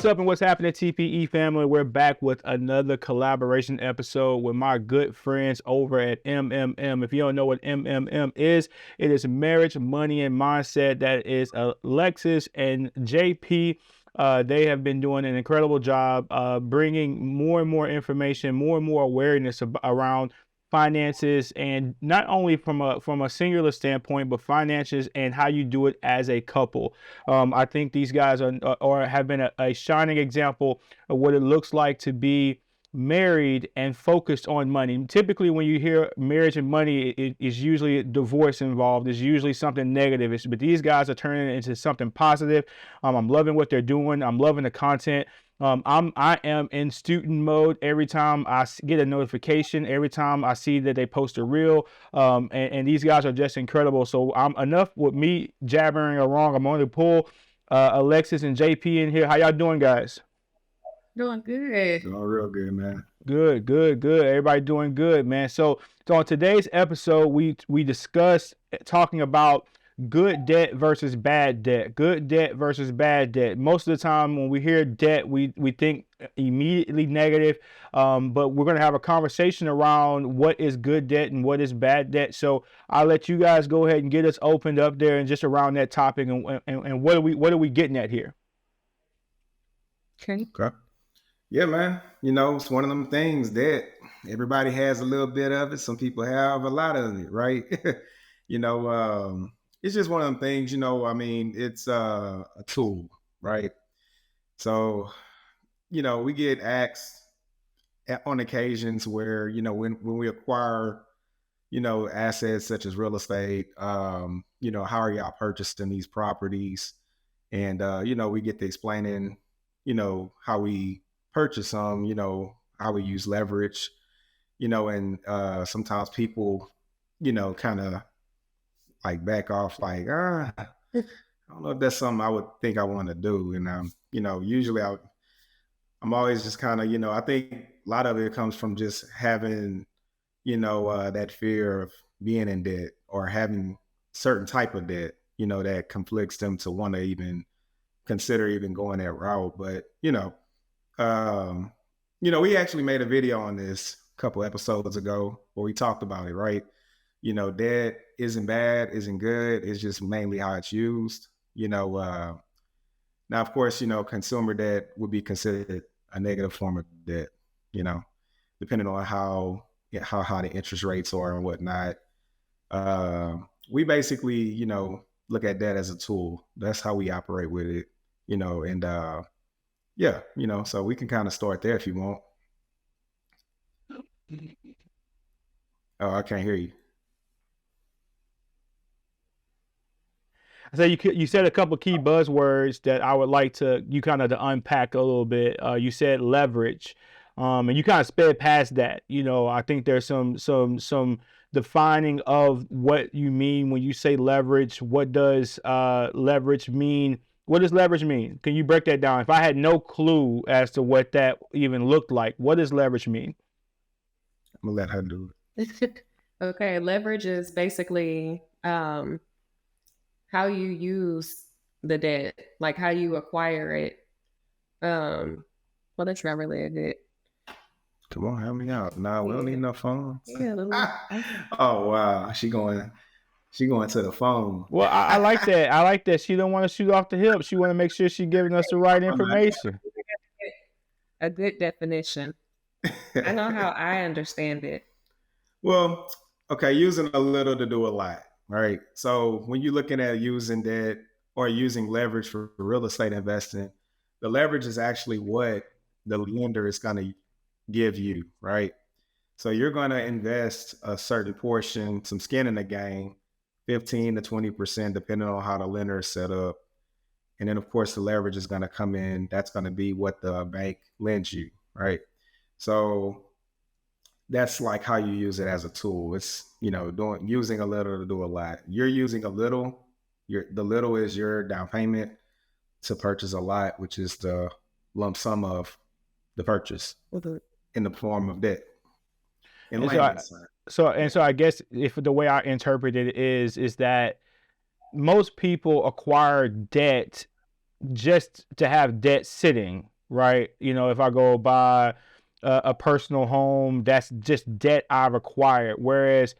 What's up and what's happening, TPE family? We're back with another collaboration episode with my good friends over at MMM. If you don't know what MMM is, it is Marriage, Money, and Mindset. That is Alexis and JP. They have been doing an incredible job bringing more and more information, more and more awareness around finances, and not only from a singular standpoint, but finances and how you do it as a couple. I think these guys are or have been a shining example of what it looks like to be married and focused on money. Typically, when you hear marriage and money, it is usually divorce involved. It's usually something negative. But these guys are turning it into something positive. I'm loving what they're doing. I'm loving the content. I am in student mode every time I get a notification, every time I see that they post a reel, and these guys are just incredible. So I'm enough with me jabbering along. I'm on the pull Alexis and JP in here. How y'all doing, guys? Doing good. Doing real good, man. Good. Everybody doing good, man. So on today's episode, we discussed talking about good debt versus bad debt. Good debt versus bad debt. Most of the time when we hear debt, we think immediately negative. But we're going to have a conversation around what is good debt and what is bad debt. So I'll let you guys go ahead and get us opened up there and just around that topic and what are we getting at here? Okay. Yeah, man. You know, it's one of them things that everybody has a little bit of it. Some people have a lot of it, right? It's just one of them things, I mean, it's a tool, right? So, we get asked on occasions where, when we acquire, assets such as real estate, how are y'all purchasing these properties? And, we get to explaining, how we purchase them, how we use leverage, and sometimes people, kind of like back off, like, I don't know if that's something I would think I want to do. And, usually I'm always just kind of, I think a lot of it comes from just having, that fear of being in debt or having certain type of debt, that conflicts them to want to even consider even going that route. But, we actually made a video on this a couple episodes ago where we talked about it, right? Debt isn't bad, isn't good. It's just mainly how it's used. Now, of course, consumer debt would be considered a negative form of debt, depending on how high the interest rates are and whatnot. We basically, look at that as a tool. That's how we operate with it, and yeah, so we can kind of start there if you want. Oh, I can't hear you. So you said a couple of key buzzwords that I would like you kind of to unpack a little bit. You said leverage, and you kind of sped past that. I think there's some defining of what you mean when you say leverage. What does leverage mean? What does leverage mean? Can you break that down? If I had no clue as to what that even looked like, what does leverage mean? I'm gonna let her do it. Okay, leverage is basically how you use the debt, like how you acquire it. Well, that's not really a good. Come on, help me out. Nah, we don't need no phone. Yeah, oh wow, she going to the phone. Well, I like that. I like that. She don't want to shoot off the hip. She want to make sure she's giving us the right information. A good definition. I know how I understand it. Well, okay, using a little to do a lot, right? So when you're looking at using debt or using leverage for real estate investing, the leverage is actually what the lender is going to give you, right? So you're going to invest a certain portion, some skin in the game, 15 to 20%, depending on how the lender is set up. And then, of course, the leverage is going to come in. That's going to be what the bank lends you, right? So that's like how you use it as a tool. It's, using a little to do a lot. You're using a little. The little is your down payment to purchase a lot, which is the lump sum of the purchase in the form of debt. So I guess if the way I interpret it is that most people acquire debt just to have debt sitting. right? If I go buy a personal home, that's just debt I've acquired. Whereas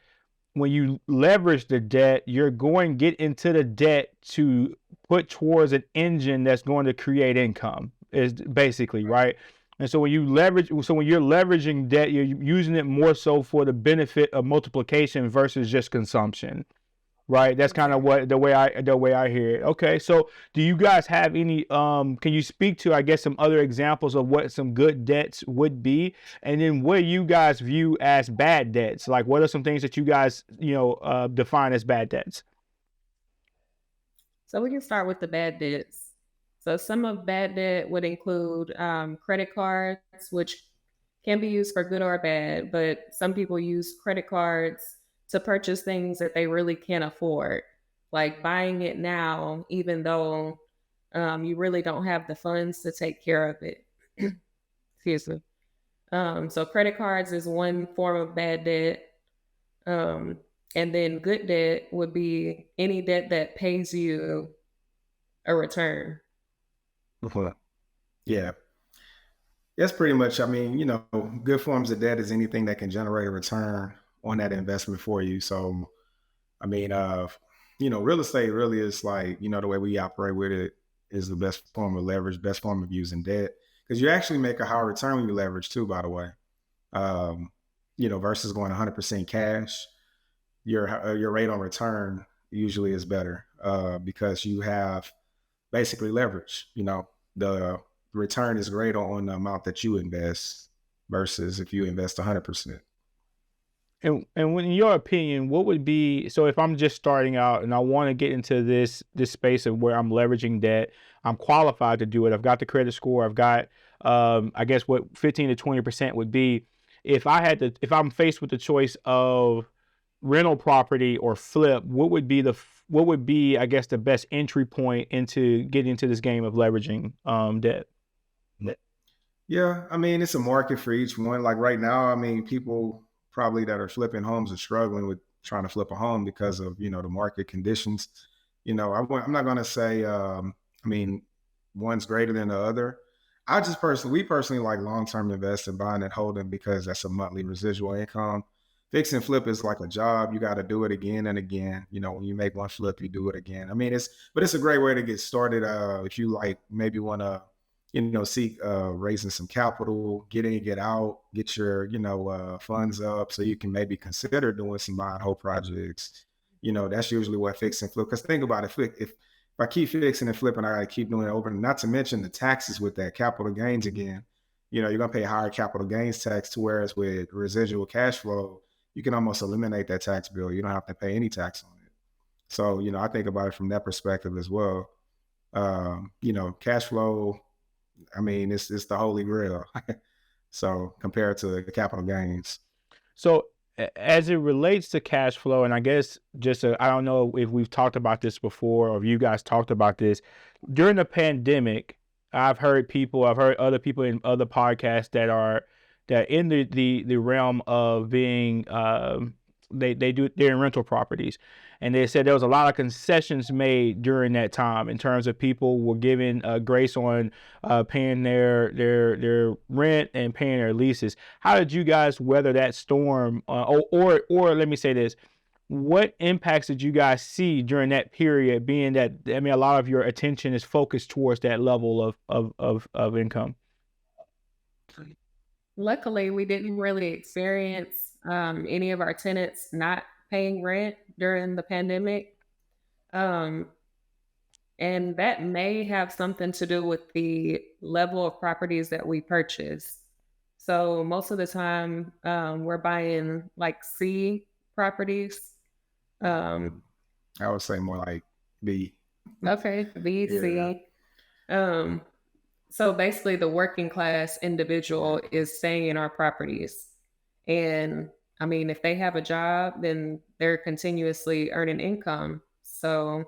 when you leverage the debt, you're going to get into the debt to put towards an engine that's going to create income, is basically right. And so when you're leveraging debt, you're using it more so for the benefit of multiplication versus just consumption. Right. That's kind of what the way I hear it. Okay. So do you guys have any can you speak to, I guess, some other examples of what some good debts would be? And then what do you guys view as bad debts? Like what are some things that you guys, define as bad debts? So we can start with the bad debts. So some of bad debt would include credit cards, which can be used for good or bad, but some people use credit cards to purchase things that they really can't afford, like buying it now, even though you really don't have the funds to take care of it. Excuse me. So credit cards is one form of bad debt. Um, and then good debt would be any debt that pays you a return. Yeah. That's pretty much, I mean, good forms of debt is anything that can generate a return on that investment for you. So, I mean, real estate really is like, the way we operate with it is the best form of leverage, best form of using debt. Because you actually make a higher return when you leverage too, by the way. Versus going 100% cash, your rate on return usually is better because you have basically leverage. The return is greater on the amount that you invest versus if you invest 100%. And in your opinion, what would be, so if I'm just starting out and I want to get into this space of where I'm leveraging debt, I'm qualified to do it. I've got the credit score. I've got I guess what 15 to 20% would be if I'm faced with the choice of rental property or flip, what would be, I guess, the best entry point into getting into this game of leveraging debt? Yeah, I mean, it's a market for each one. Like right now, I mean, people probably that are flipping homes are struggling with trying to flip a home because of, the market conditions. I'm not going to say, I mean, one's greater than the other. We personally like long-term investing, buying and holding because that's a monthly residual income. Fix and flip is like a job. You got to do it again and again. When you make one flip, you do it again. I mean, but it's a great way to get started. If you like maybe want to seek raising some capital, get in, get out, get your, funds up so you can maybe consider doing some buy and hold projects. That's usually what fix and flip. Because think about it, if I keep fixing and flipping, I got to keep doing it over. Not to mention the taxes with that capital gains again. You're going to pay higher capital gains tax to whereas with residual cash flow, you can almost eliminate that tax bill. You don't have to pay any tax on it. So, I think about it from that perspective as well. Cash flow, I mean, it's the holy grail. So compared to the capital gains. So as it relates to cash flow, and I guess I don't know if we've talked about this before or if you guys talked about this during the pandemic. I've heard other people in other podcasts that in the realm of being they're in rental properties, and they said there was a lot of concessions made during that time in terms of people were given grace on paying their rent and paying their leases. How did you guys weather that storm? Or let me say this: what impacts did you guys see during that period? Being that, I mean, a lot of your attention is focused towards that level of income. Luckily, we didn't really experience any of our tenants not paying rent during the pandemic. Um, and that may have something to do with the level of properties that we purchase. So most of the time, we're buying like C properties. I would say more like B. Okay, B, C. So basically, the working class individual is staying in our properties. And I mean, if they have a job, then they're continuously earning income. So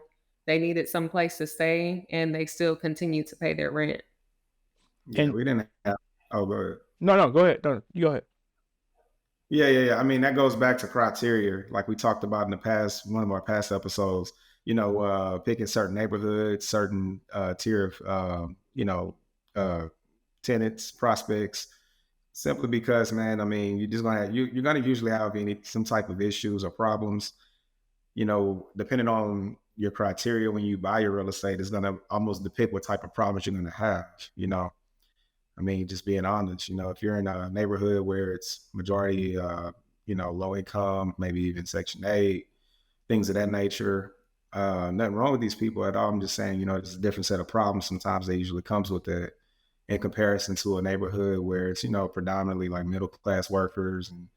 they needed some place to stay and they still continue to pay their rent. Yeah, And we didn't have. Oh, go ahead. no, go ahead. No, you go ahead. Yeah. I mean, that goes back to criteria, like we talked about in the past, one of our past episodes. Picking certain neighborhoods, certain tier of, uh, tenants, prospects, simply because, man, I mean, you're just gonna have, you're gonna usually have some type of issues or problems. Depending on your criteria when you buy your real estate, is gonna almost depict what type of problems you're gonna have. I mean, just being honest, if you're in a neighborhood where it's majority, low income, maybe even Section 8, things of that nature, nothing wrong with these people at all. I'm just saying, there's a different set of problems. Sometimes they usually comes with that in comparison to a neighborhood where it's, predominantly like middle class workers and,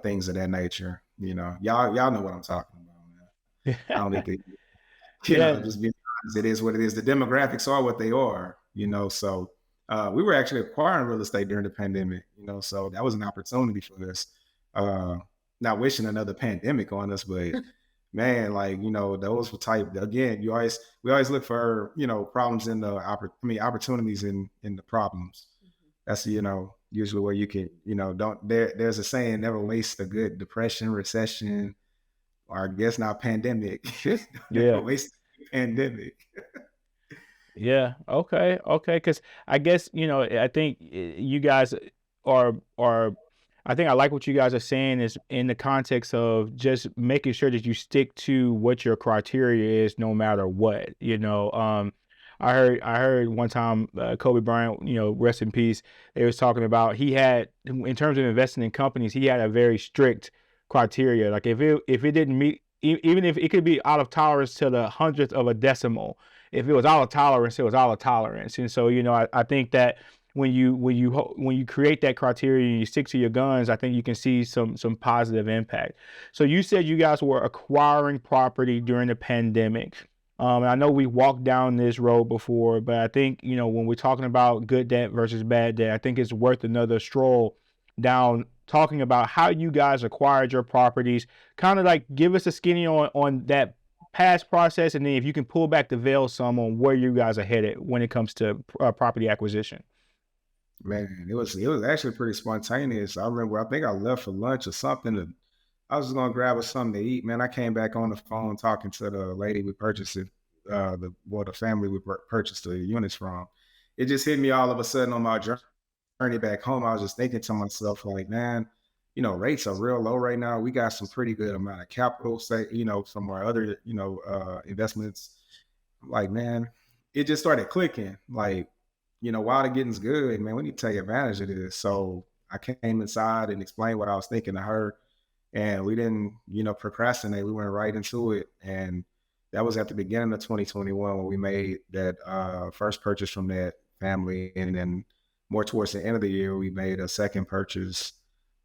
things of that nature. Y'all know what I'm talking about, man. I don't need to, Yeah. just being honest, it is what it is. The demographics are what they are, so we were actually acquiring real estate during the pandemic, so that was an opportunity for us. Not wishing another pandemic on us, but man, like, those were type, again, we always look for, problems in the, opportunities in the problems. That's, usually where you can, there's a saying, never waste a good depression, recession, or I guess not pandemic. Never Yeah. waste a pandemic. Yeah. Okay. Okay. Because I guess I think you guys are. I think I like what you guys are saying is in the context of just making sure that you stick to what your criteria is, no matter what. I heard one time Kobe Bryant, rest in peace. They was talking about he had, in terms of investing in companies, he had a very strict criteria. Like if it didn't meet, even if it could be out of tolerance to the hundredth of a decimal, if it was out of tolerance, it was out of tolerance. And so, I think that when you create that criteria and you stick to your guns, I think you can see some positive impact. So you said you guys were acquiring property during the pandemic. And I know we walked down this road before, but I think, when we're talking about good debt versus bad debt, I think it's worth another stroll down talking about how you guys acquired your properties. Kind of like give us a skinny on that past process, and then if you can pull back the veil some on where you guys are headed when it comes to property acquisition. Man, it was actually pretty spontaneous. I remember, I think I left for lunch or something. I was just gonna grab us something to eat. Man, I came back on the phone talking to the lady we purchased it, the family we purchased the units from. It just hit me all of a sudden on my journey back home. I was just thinking to myself, like, man, rates are real low right now. We got some pretty good amount of capital, say, from our other, investments. Like, man, it just started clicking. Like, while the getting's good, man, we need to take advantage of this. So I came inside and explained what I was thinking to her, and we didn't, procrastinate. We went right into it. And that was at the beginning of 2021 when we made that first purchase from that family. And then more towards the end of the year, we made a second purchase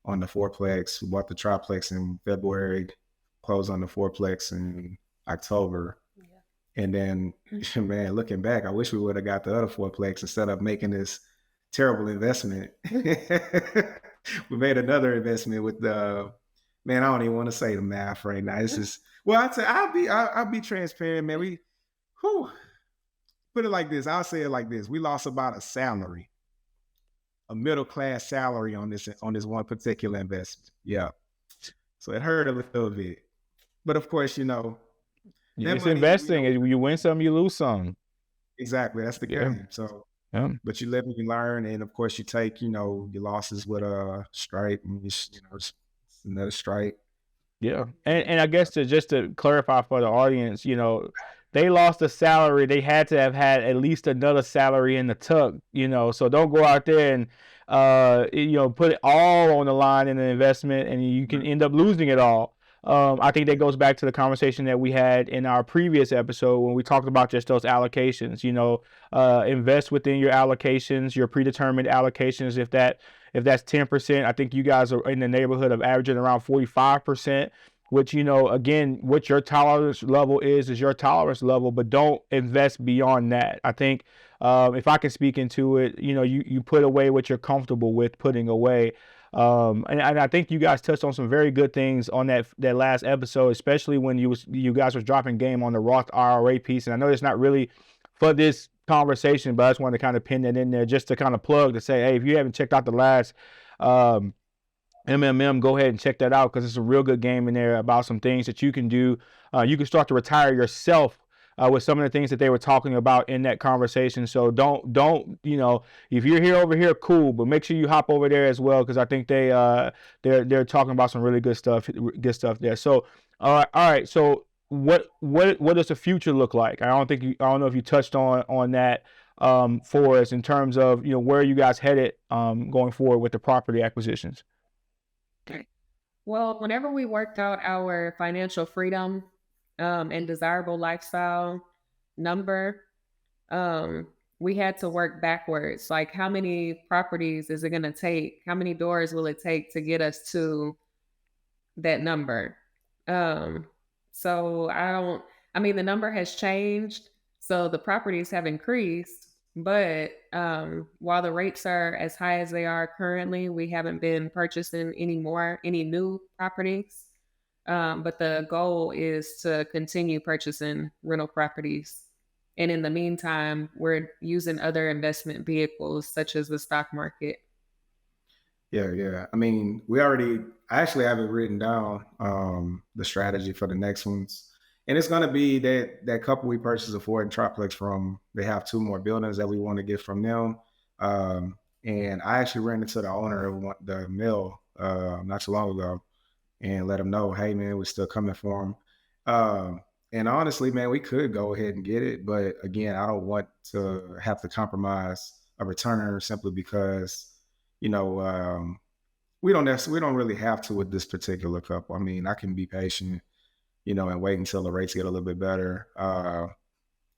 on the fourplex. We bought the triplex in February, closed on the fourplex in October. And then, man, looking back, I wish we would have got the other fourplex instead of making this terrible investment. We made another investment with the, man, I don't even want to say the math right now. It's just, well, I'll be transparent, man. Whew, put it like this. I'll say it like this. We lost about a middle class salary on this one particular investment. Yeah. So it hurt a little bit. But of course, It's investing. You win some, you lose some. Exactly. That's the game. So, but you live and you learn. And of course, you take, your losses with a strike. And it's another strike. Yeah. And I guess just to clarify for the audience, they lost a salary. They had to have had at least another salary in the tuck, so don't go out there and, put it all on the line in an investment and you can end up losing it all. I think that goes back to the conversation that we had in our previous episode when we talked about just those allocations. Invest within your allocations, your predetermined allocations. If that's 10%, I think you guys are in the neighborhood of averaging around 45%. Which, again, what your tolerance level is your tolerance level, but don't invest beyond that. I think if I can speak into it, you put away what you're comfortable with putting away. And I think you guys touched on some very good things on that last episode, especially when you guys was dropping game on the Roth IRA piece. And I know it's not really for this conversation, but I just wanted to kind of pin that in there just to kind of plug to say, hey, if you haven't checked out the last MMM, go ahead and check that out because it's a real good game in there about some things that you can do. You can start to retire yourself with some of the things that they were talking about in that conversation. So don't if you're here over here, cool, but make sure you hop over there as well, because I think they're talking about some really good stuff there. So all right. So what does the future look like? I don't know if you touched on that for us in terms of where you guys headed going forward with the property acquisitions. Well, whenever we worked out our financial freedom and desirable lifestyle number, we had to work backwards. Like, how many properties is it going to take? How many doors will it take to get us to that number? So I mean, the number has changed. So the properties have increased, but while the rates are as high as they are currently, we haven't been purchasing any new properties. But the goal is to continue purchasing rental properties. And in the meantime, we're using other investment vehicles such as the stock market. Yeah. I mean, I actually have it written down, the strategy for the next ones. And it's gonna be that couple we purchased a Ford and Troplex from. They have two more buildings that we want to get from them. And I actually ran into the owner of the mill not too long ago, and let him know, hey man, we're still coming for him. And honestly, man, we could go ahead and get it, but again, I don't want to have to compromise a return simply because you know, we don't really have to with this particular couple. I mean, I can be patient, and wait until the rates get a little bit better.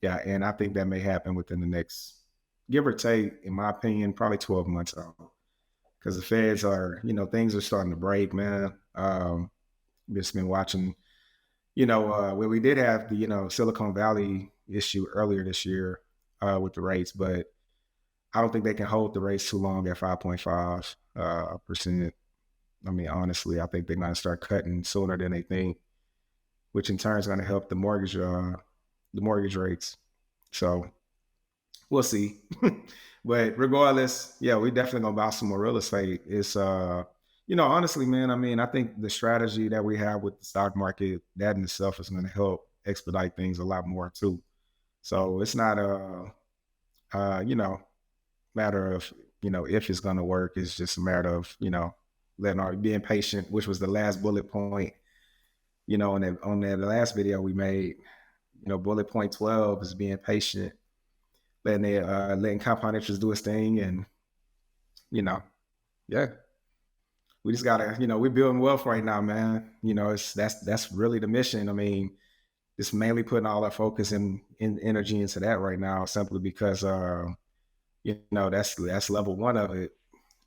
Yeah, and I think that may happen within the next, give or take, in my opinion, probably 12 months out. Because the feds are, things are starting to break, man. Just been watching, where we did have the, Silicon Valley issue earlier this year with the rates, but I don't think they can hold the rates too long at 5.5%. I mean, honestly, I think they're going to start cutting sooner than they think, which in turn is going to help the mortgage rates. So we'll see. But regardless, yeah, we definitely gonna buy some more real estate. It's honestly, man, I mean, I think the strategy that we have with the stock market, that in itself is gonna help expedite things a lot more too. So it's not matter of, if it's gonna work. It's just a matter of, being patient, which was the last bullet point, on that last video we made. Bullet point 12 is being patient, letting compound interest do its thing. And, yeah, we just gotta, we're building wealth right now, man. That's really the mission. I mean, it's mainly putting all our focus and energy into that right now, simply because, that's level one of it,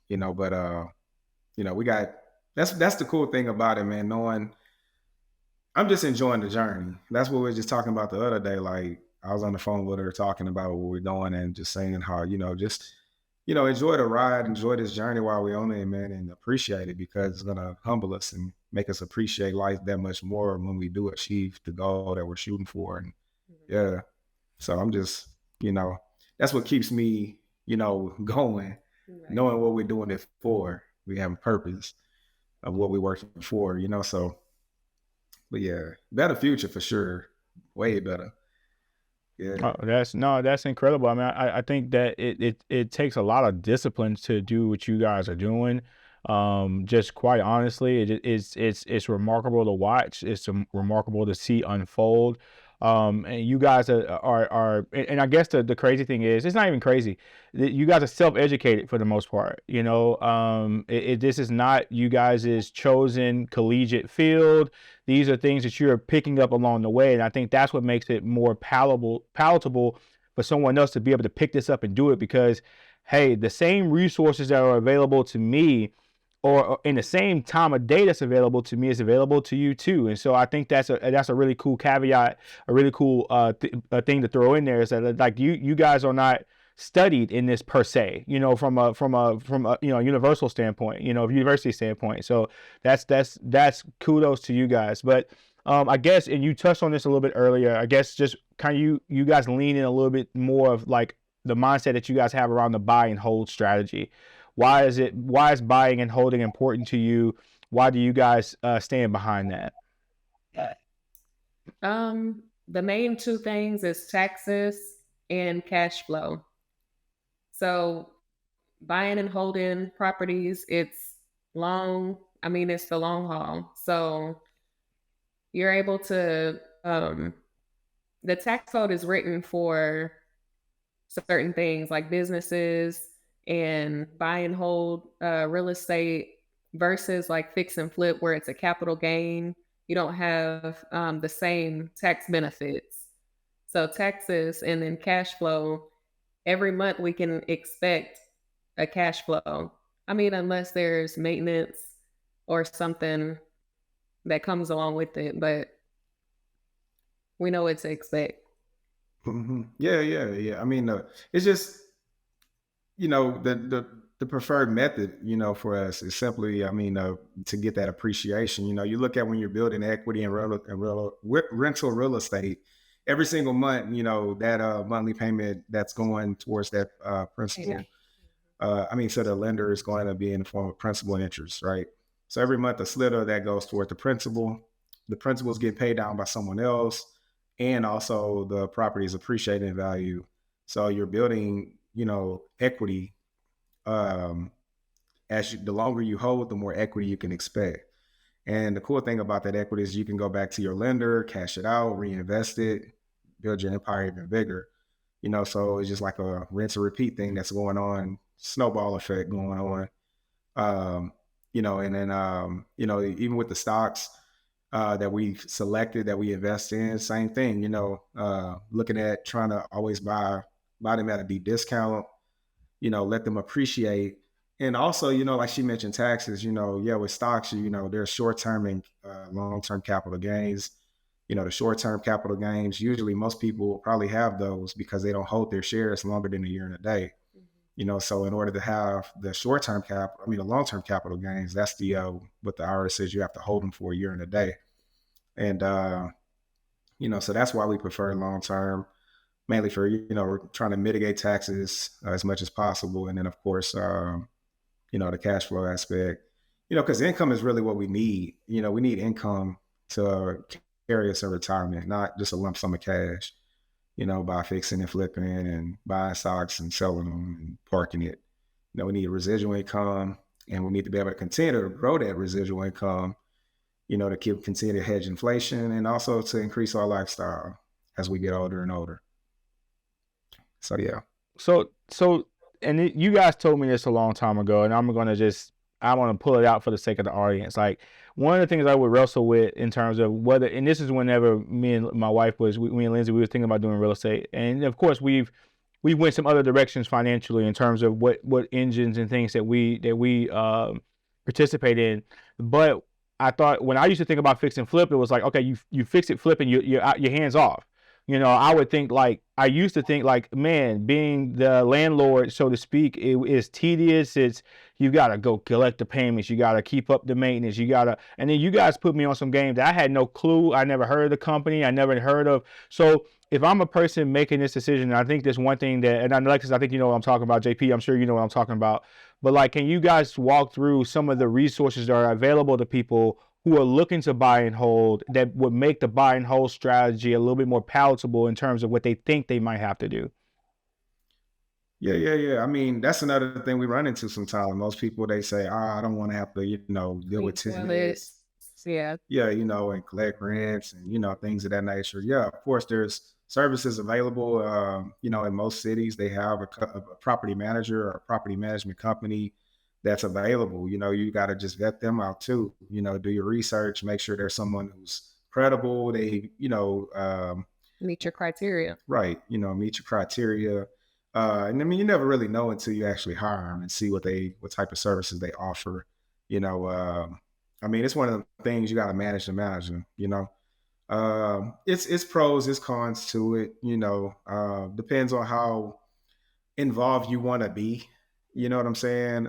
but, we got, that's the cool thing about it, man. Knowing I'm just enjoying the journey. That's what we were just talking about the other day. Like, I was on the phone with her talking about what we're doing and just saying how, just, enjoy the ride, enjoy this journey while we're on it, man, and appreciate it, because it's going to humble us and make us appreciate life that much more when we do achieve the goal that we're shooting for. And yeah, so I'm just, that's what keeps me, going, knowing what we're doing it for. We have a purpose of what we're working for, so. But yeah, better future for sure. Way better. Yeah. Oh, that's incredible. I mean, I think that it takes a lot of discipline to do what you guys are doing. Just quite honestly, it's remarkable to watch. It's remarkable to see unfold. And you guys are, and I guess the crazy thing is, it's not even crazy. You guys are self-educated for the most part. This is not you guys' chosen collegiate field. These are things that you're picking up along the way, and I think that's what makes it more palatable for someone else to be able to pick this up and do it. Because, hey, the same resources that are available to me, or in the same time of day that's available to me, is available to you too. And so I think that's a really cool caveat, a really cool thing to throw in there, is that, like, you guys are not studied in this per se, from a universal standpoint, university standpoint. So that's kudos to you guys. But I guess, and you touched on this a little bit earlier, I guess just kind of you guys lean in a little bit more of like the mindset that you guys have around the buy and hold strategy. Why is buying and holding important to you? Why do you guys stand behind that? the main two things is taxes and cash flow. So buying and holding properties, it's long. I mean, it's the long haul. So you're able to, the tax code is written for certain things like businesses and buy and hold real estate versus like fix and flip where it's a capital gain. You don't have the same tax benefits. So taxes and then cash flow, every month we can expect a cash flow. I mean, unless there's maintenance or something that comes along with it, but we know what to expect. Yeah. I mean, it's just, the preferred method, for us is simply, I mean, to get that appreciation. You look at when you're building equity in rental real estate, every single month, that monthly payment that's going towards that principal. I mean, so the lender is going to be in the form of principal and interest, right? So every month, a sliver of that goes toward the principal. The principals get paid down by someone else, and also the property is appreciating in value. So you're building, equity. Um, the longer you hold, the more equity you can expect. And the cool thing about that equity is you can go back to your lender, cash it out, reinvest it, build your empire even bigger. So it's just like a rinse and repeat thing that's going on, snowball effect going on. And then even with the stocks that we've selected that we invest in, same thing. Looking at trying to always buy them at a deep discount. Let them appreciate. And also, like she mentioned, taxes. With stocks, there's short-term and long-term capital gains. The short-term capital gains, usually most people will probably have those because they don't hold their shares longer than a year and a day. So in order to have the short-term the long-term capital gains, that's the what the IRS says you have to hold them for a year and a day. And so that's why we prefer long-term, mainly for we're trying to mitigate taxes as much as possible, and then of course the cash flow aspect. Because income is really what we need. We need income to carry us in retirement, not just a lump sum of cash. By fixing and flipping and buying stocks and selling them and parking it. We need residual income, and we need to be able to continue to grow that residual income, to continue to hedge inflation and also to increase our lifestyle as we get older and older. So, yeah. So, you guys told me this a long time ago, and I want to pull it out for the sake of the audience. Like, one of the things I would wrestle with in terms of whether, and this is whenever me and my wife me and Lindsay, we were thinking about doing real estate. And of course we went some other directions financially in terms of what engines and things that we participate in. But I thought when I used to think about fix and flip, it was like, okay, you fix it, flip, and you're hands off. I would think I used to think man, being the landlord, so to speak, it is tedious. You got to go collect the payments. You got to keep up the maintenance. And then you guys put me on some games that I had no clue. I never heard of the company. I never heard of. So if I'm a person making this decision, I think there's one thing that, and Alexis, I think you know what I'm talking about. JP, I'm sure you know what I'm talking about. But can you guys walk through some of the resources that are available to people who are looking to buy and hold that would make the buy and hold strategy a little bit more palatable in terms of what they think they might have to do? Yeah. I mean, that's another thing we run into sometimes. Most people, they say, I don't want to have to, deal with tenants. Yeah. Yeah, and collect rents and, things of that nature. Yeah, of course, there's services available. In most cities, they have a property manager or a property management company that's available. You got to just vet them out too. Do your research, make sure there's someone who's credible. They, Meet your criteria. right, meet your criteria. And I mean, you never really know until you actually hire them and see what type of services they offer. I mean, it's one of the things you got to manage the manager. It's pros, it's cons to it. Depends on how involved you want to be. You know what I'm saying?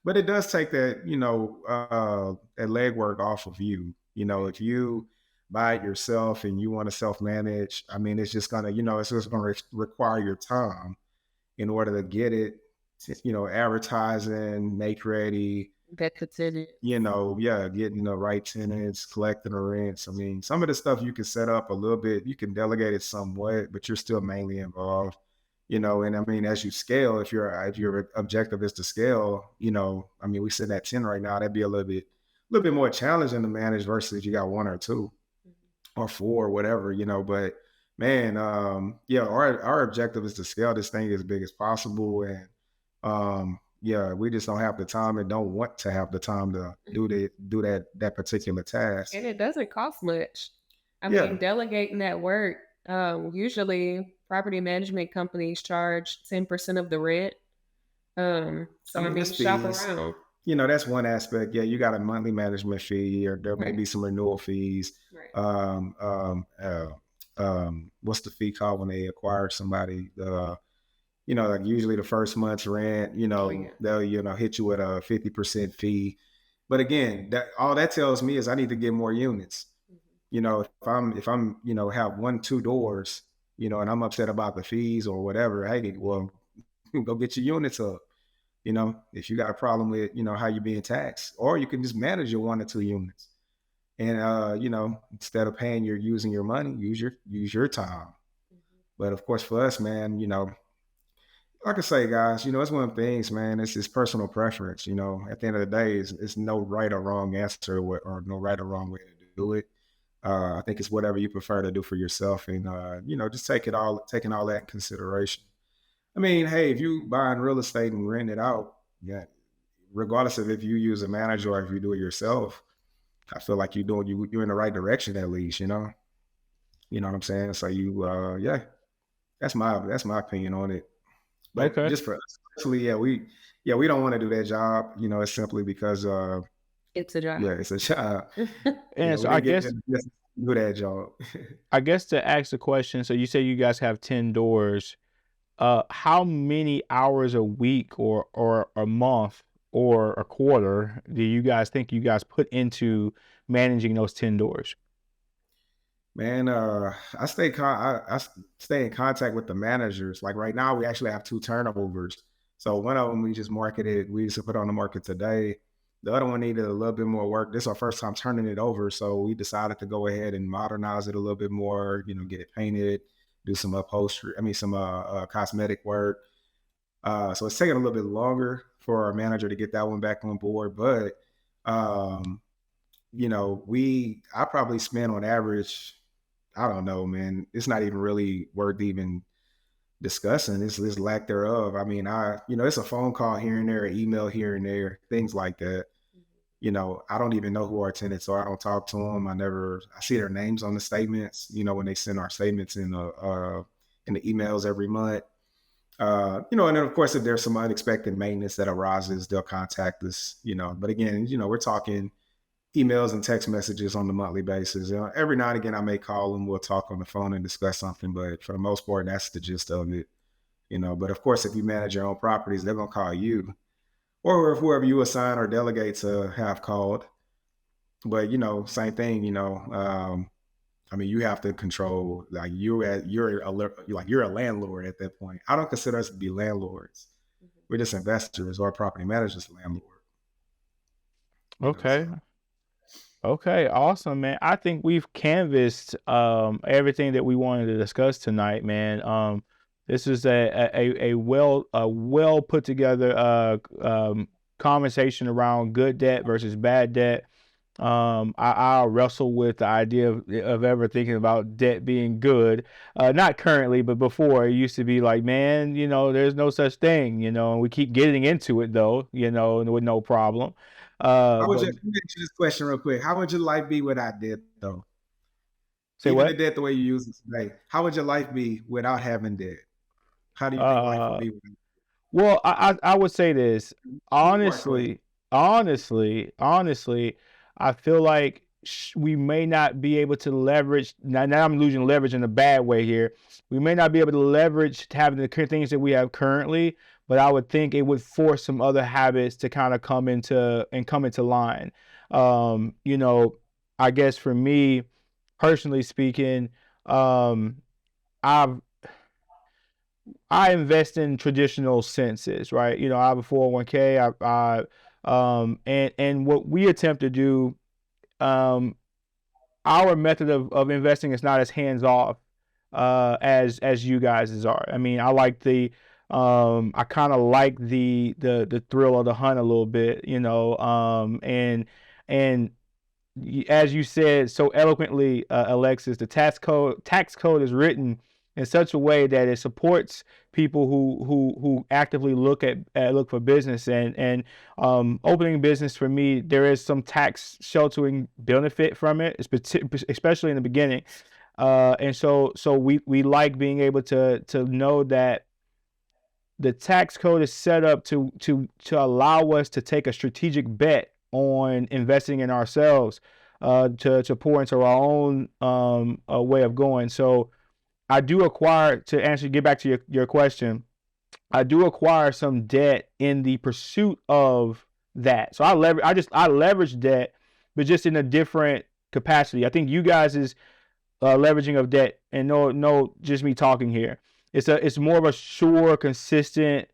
But it does take that, that legwork off of you. If you buy it yourself and you want to self-manage, I mean, it's just gonna, it's just gonna require your time in order to get it, advertising, make ready, Vet the tenant. Yeah, getting the right tenants, collecting the rents. I mean, some of the stuff you can set up a little bit, you can delegate it somewhat, but you're still mainly involved. And I mean, as you scale, if your objective is to scale, I mean, we sitting at 10 right now, that'd be a little bit more challenging to manage versus you got one or two or four, whatever, but man, yeah, our objective is to scale this thing as big as possible. And yeah, we just don't have the time and don't want to have the time to do that particular task. And it doesn't cost much. I Yeah. mean, delegating that work, usually property management companies charge 10% of the rent. So I I mean, mean, it's shop fees. around. That's one aspect. Yeah, you got a monthly management fee, or there may Right. be some renewal fees. Right. What's the fee called when they acquire somebody? Like usually the first month's rent, Oh yeah. they'll, hit you with a 50% fee. But again, that all that tells me is I need to get more units. If I'm, have 1, 2 doors, and I'm upset about the fees or whatever, hey, well, go get your units up. If you got a problem with, how you're being taxed, or you can just manage your 1 or 2 units. And instead of paying you're using your money, use your time. But of course, for us, man, like I say, guys, it's one of the things, man. It's personal preference. At the end of the day, it's no right or wrong answer, or no right or wrong way to do it. I think it's whatever you prefer to do for yourself, and just taking all that in consideration. I mean, hey, if you buying real estate and rent it out, yeah, regardless of if you use a manager or if you do it yourself, I feel like you're in the right direction at least. You know what I'm saying? So yeah, that's my opinion on it. But Okay. just for us, actually, we don't want to do that job. It's simply because It's a job. yeah, it's a job. Yeah, And we so I didn't get to guess do that job. to ask the question, so you say you guys have 10 doors. How many hours a week or a month or a quarter do you guys think you guys put into managing those 10 doors? Man, I stay in contact with the managers. Like right now, we actually have 2 turnovers. So one of them we just marketed. We just put on the market today. The other one needed a little bit more work. This is our first time turning it over, so we decided to go ahead and modernize it a little bit more. Get it painted, do some upholstery. I mean, some cosmetic work. So it's taking a little bit longer for our manager to get that one back on board. But um, I probably spend on average, I don't know, man. It's not even really worth even discussing. It's lack thereof. I mean, it's a phone call here and there, an email here and there, things like that. I don't even know who our tenants are. I don't talk to them. I see their names on the statements, when they send our statements in the emails every month. And then of course, if there's some unexpected maintenance that arises, they'll contact us, but again, we're talking emails and text messages on the monthly basis. Every now and again, I may call them. We'll talk on the phone and discuss something, but for the most part, that's the gist of it. But of course, if you manage your own properties, they're gonna call you, or if whoever you assign or delegate to have called. But same thing. I mean, you have to control. Like you're a landlord at that point. I don't consider us to be landlords. We're just investors or property managers, landlord. Okay. So Okay, awesome, man. I think we've canvassed everything that we wanted to discuss tonight, man. This is a well put together conversation around good debt versus bad debt. I wrestle with the idea of ever thinking about debt being good. Not currently, but before it used to be like, man, there's no such thing, and we keep getting into it though, with no problem. how would But let me ask you this question real quick? How would your life be without debt, though? say Even the what? debt the way you use it today, how would your life be without having debt? How do you think life would Uh, be without? well, I would say this Two-part question. honestly, I feel like we may not be able to leverage. Now I'm losing leverage in a bad way here. We may not be able to leverage having the things that we have currently, but I would think it would force some other habits to kind of come into line. You know, I guess for me, personally speaking, um, I've I invest in traditional senses, right? I have a 401k. And what we attempt to do, our method of investing is not as hands off as you guys are. I mean, I kind of like the thrill of the hunt a little bit, and as you said so eloquently, Alexis, the tax code is written in such a way that it supports people who actively look for business, and opening business, for me, there is some tax sheltering benefit from it, especially in the beginning. And so we like being able to know that the tax code is set up to allow us to take a strategic bet on investing in ourselves, to pour into our own way of going. So I do acquire, to answer, get back to your question, I do acquire some debt in the pursuit of that. So I leverage debt, but just in a different capacity. I think you guys is leveraging of debt, and no, just me talking here. It's more of a sure, consistent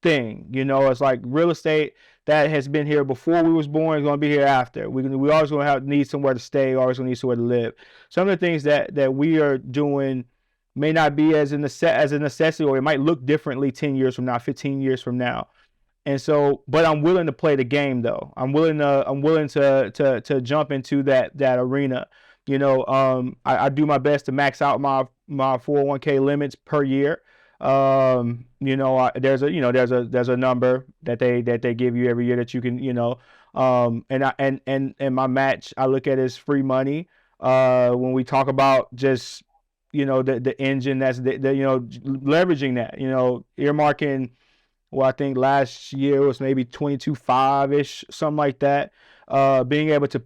thing. It's like real estate that has been here before we was born, is going to be here after. We always going to need somewhere to stay, always going to need somewhere to live. Some of the things that we are doing may not be as a necessity, or it might look differently 10 years from now, 15 years from now. And so, but I'm willing to play the game, though. I'm willing to jump into that arena. I do my best to max out my 401k limits per year. There's a number that they give you every year that you can, and my match, I look at as free money. When we talk about just, the engine, that's leveraging that, earmarking. Well, I think last year was maybe 22.5 ish, something like that. Being able to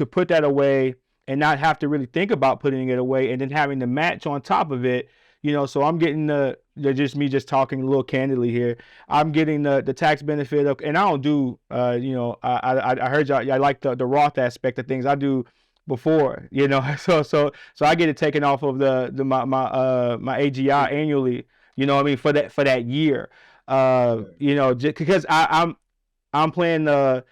put that away and not have to really think about putting it away, and then having the match on top of it. So I'm getting just talking a little candidly here. I'm getting the tax benefit of, and I don't do, I heard y'all, I like the Roth aspect of things. I do before, so I get it taken off of my AGI annually, what I mean, for that year. Just because I'm playing the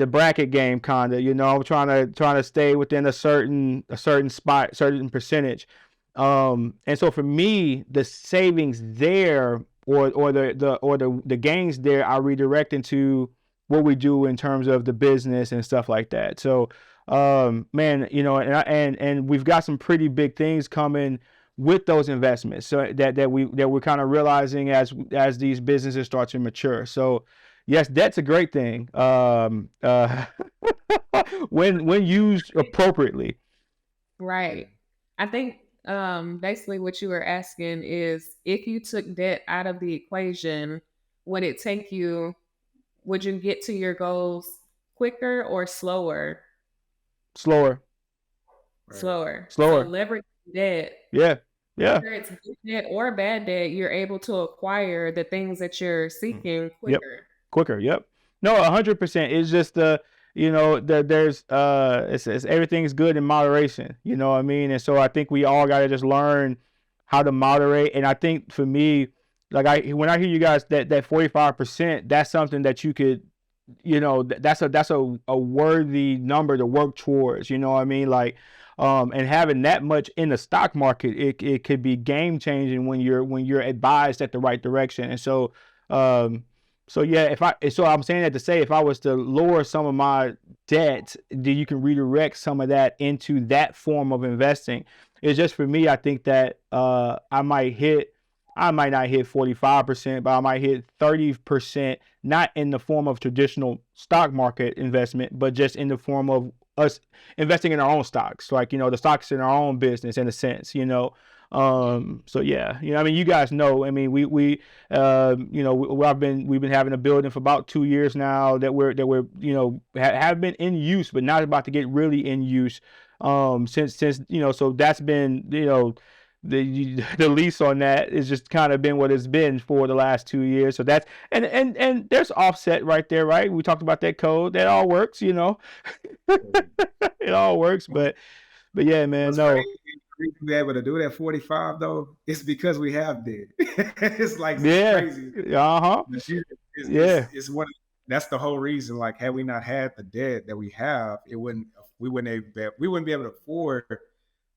bracket game, kind of. I'm trying to stay within a certain spot, certain percentage. And so for me, the savings there, or the gains there, I redirect into what we do in terms of the business and stuff like that. So, man, and we've got some pretty big things coming with those investments, so that we're kind of realizing as these businesses start to mature. So yes, that's a great thing, when used appropriately. Right. I think basically what you were asking is, if you took debt out of the equation, would you get to your goals quicker or slower? Slower. Right. Slower. Slower. So leverage debt. Yeah. Whether it's good debt or bad debt, you're able to acquire the things that you're seeking quicker. Quicker. Yep. No, 100%. It's just there's it's everything's good in moderation. You know what I mean? And so I think we all got to just learn how to moderate. And I think for me, like, when I hear you guys, that 45%, that's something that you could, that's a worthy number to work towards. You know what I mean? Like, and having that much in the stock market, it could be game changing when you're advised at the right direction. And so, yeah, I'm saying that to say, if I was to lower some of my debt, then you can redirect some of that into that form of investing. It's just, for me, I think that I might not hit 45%, but I might hit 30%, not in the form of traditional stock market investment, but just in the form of us investing in our own stocks, like, the stocks in our own business, in a sense. So yeah, I mean, you guys know, I mean, we've been having a building for about 2 years now that we're have been in use, but not about to get really in use, since so that's been, the lease on that is just kind of been what it's been for the last 2 years. So that's, and there's offset right there, right? We talked about that code. That all works, it all works. But yeah, man, What's no. crazy, the reason we're able to do that 45 though, it's because we have debt. It's like Yeah. crazy. Uh-huh. It's Yeah. it's one of that's the whole reason. Like, had we not had the debt that we have, we wouldn't be able to afford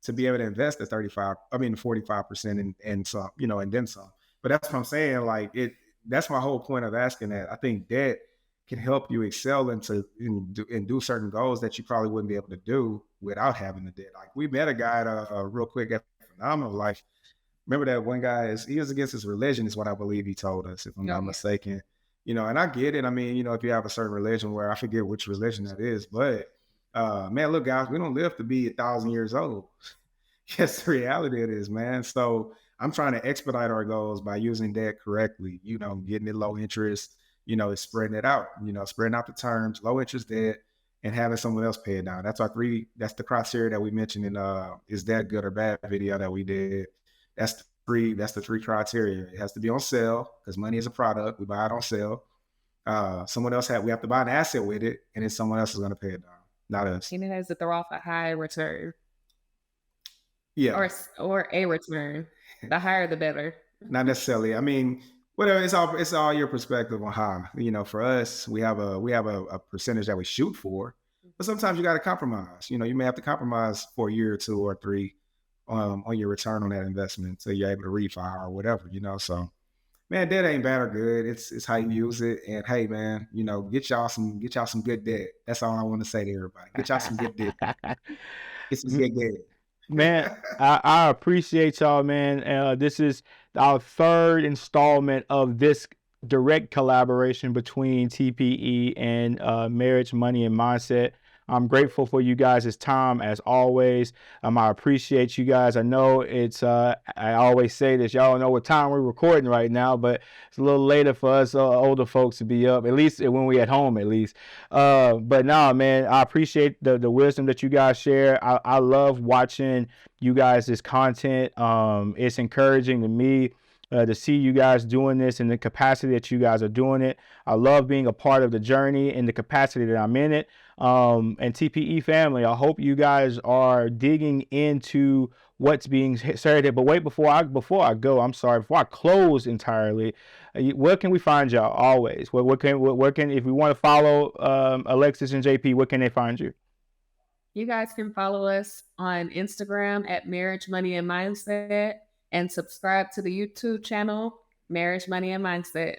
to be able to invest the 45% and some, and then some. But that's what I'm saying. Like that's my whole point of asking that. I think debt can help you excel and do certain goals that you probably wouldn't be able to do without having the debt. Like we met a guy real quick at Phenomenal Life. Remember that one guy he was against his religion is what I believe he told us, if I'm not mistaken. And I get it. I mean, if you have a certain religion, where I forget which religion that is, but man, look, guys, we don't live to be 1,000 years old. Yes, the reality it is, man. So I'm trying to expedite our goals by using debt correctly, getting it low interest, spreading it out, spreading out the terms, low interest debt, and having someone else pay it down. That's the criteria that we mentioned in Is That Good or Bad video that we did. That's the three criteria. It has to be on sale because money is a product. We buy it on sale. We have to buy an asset with it, and then someone else is going to pay it down, not us. And it has to throw off a high return. Yeah. Or a return. The higher the better. Not necessarily. I mean, whatever. It's all your perspective on how. For us, we have a percentage that we shoot for, but sometimes you got to compromise. You may have to compromise for a year or 2 or 3 on your return on that investment, so you're able to refi or whatever. So, man, debt ain't bad or good. It's how you use it. And hey, man, get y'all some good debt. That's all I want to say to everybody. Get y'all some good debt. Get some good debt. Man, I appreciate y'all, man. This is our 3rd installment of this direct collaboration between TPE and Marriage, Money, and Mindset. I'm grateful for you guys' time as always. I appreciate you guys. I know it's, I always say this, y'all don't know what time we're recording right now, but it's a little later for us older folks to be up, at least when we at home, at least. But nah, man, I appreciate the wisdom that you guys share. I love watching you guys' content. It's encouraging to me. To see you guys doing this in the capacity that you guys are doing it. I love being a part of the journey in the capacity that I'm in it. And TPE family, I hope you guys are digging into what's being said. But wait, before I close entirely, where can we find y'all always? Where can if we want to follow Alexis and JP, where can they find you? You guys can follow us on Instagram at Marriage, Money, and Mindset, and subscribe to the YouTube channel, Marriage, Money, and Mindset.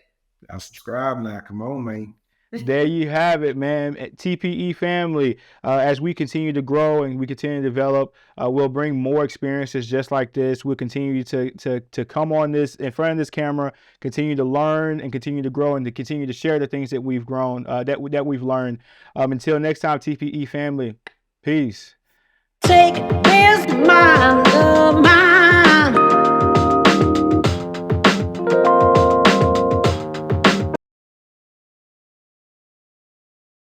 I'll subscribe now. Come on, man. There you have it, man. TPE family, as we continue to grow and we continue to develop, we'll bring more experiences just like this. We'll continue to come on this in front of this camera, continue to learn and continue to grow and to continue to share the things that we've grown, that we've learned. Until next time, TPE family, peace. Take is my love.